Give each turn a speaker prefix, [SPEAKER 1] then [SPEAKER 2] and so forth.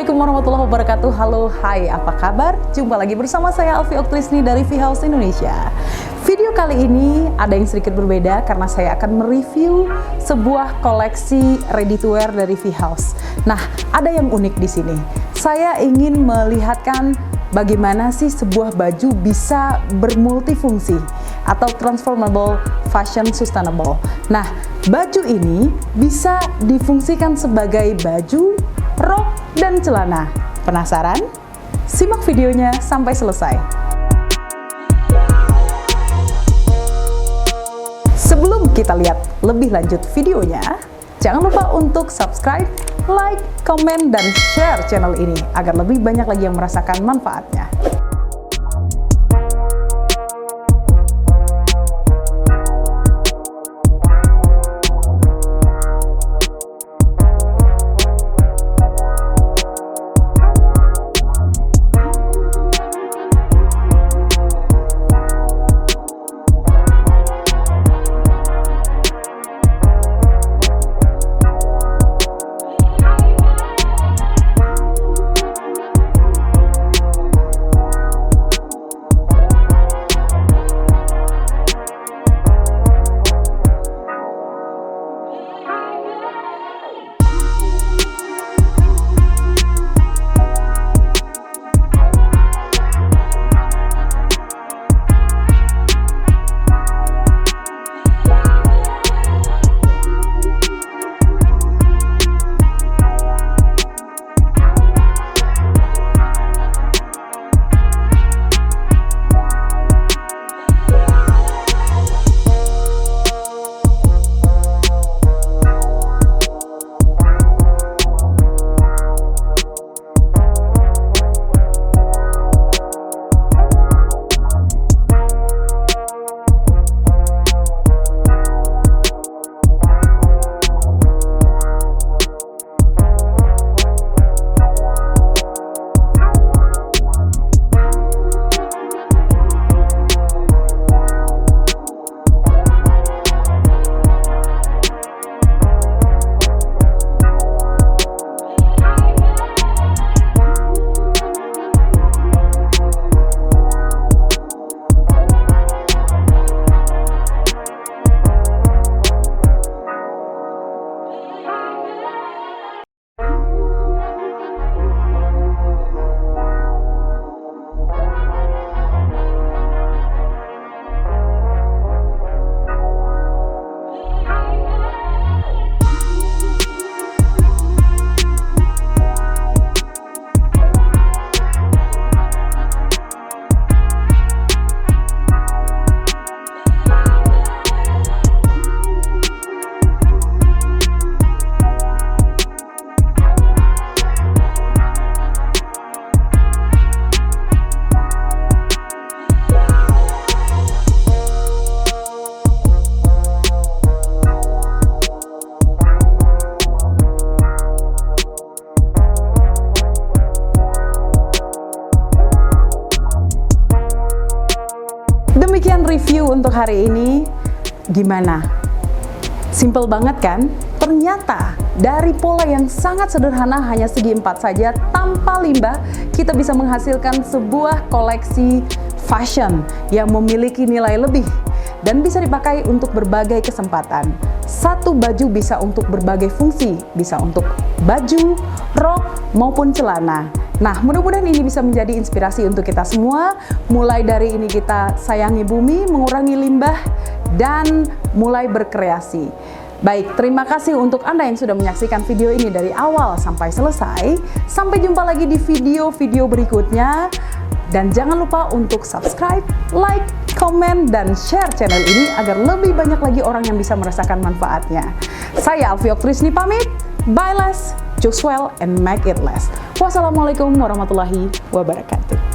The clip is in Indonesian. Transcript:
[SPEAKER 1] Assalamualaikum warahmatullahi wabarakatuh. Halo, hai, apa kabar? Jumpa lagi bersama saya Alfi dari Vee House Indonesia. Video kali ini ada yang sedikit berbeda karena saya akan mereview sebuah koleksi ready to wear dari Vee House. Nah, ada yang unik di sini. Saya ingin melihatkan bagaimana sih sebuah baju bisa bermultifungsi atau transformable fashion sustainable. Nah, baju ini bisa difungsikan sebagai baju, rok, dan celana. Penasaran? Simak videonya sampai selesai. Sebelum kita lihat lebih lanjut videonya, jangan lupa untuk subscribe, like, komen, dan share channel ini agar lebih banyak lagi yang merasakan manfaatnya. Demikian review untuk hari ini. Gimana? Simple banget kan? Ternyata dari pola yang sangat sederhana hanya segi 4 saja tanpa limbah, kita bisa menghasilkan sebuah koleksi fashion yang memiliki nilai lebih dan bisa dipakai untuk berbagai kesempatan. Satu baju bisa untuk berbagai fungsi, bisa untuk baju, rok, maupun celana. Nah, mudah-mudahan ini bisa menjadi inspirasi untuk kita semua. Mulai dari ini kita sayangi bumi, mengurangi limbah, dan mulai berkreasi. Baik, terima kasih untuk Anda yang sudah menyaksikan video ini dari awal sampai selesai. Sampai jumpa lagi di video-video berikutnya. Dan jangan lupa untuk subscribe, like, komen, dan share channel ini agar lebih banyak lagi orang yang bisa merasakan manfaatnya. Saya Alfi pamit. Buy less, choose well, and make it less. Wassalamualaikum warahmatullahi wabarakatuh.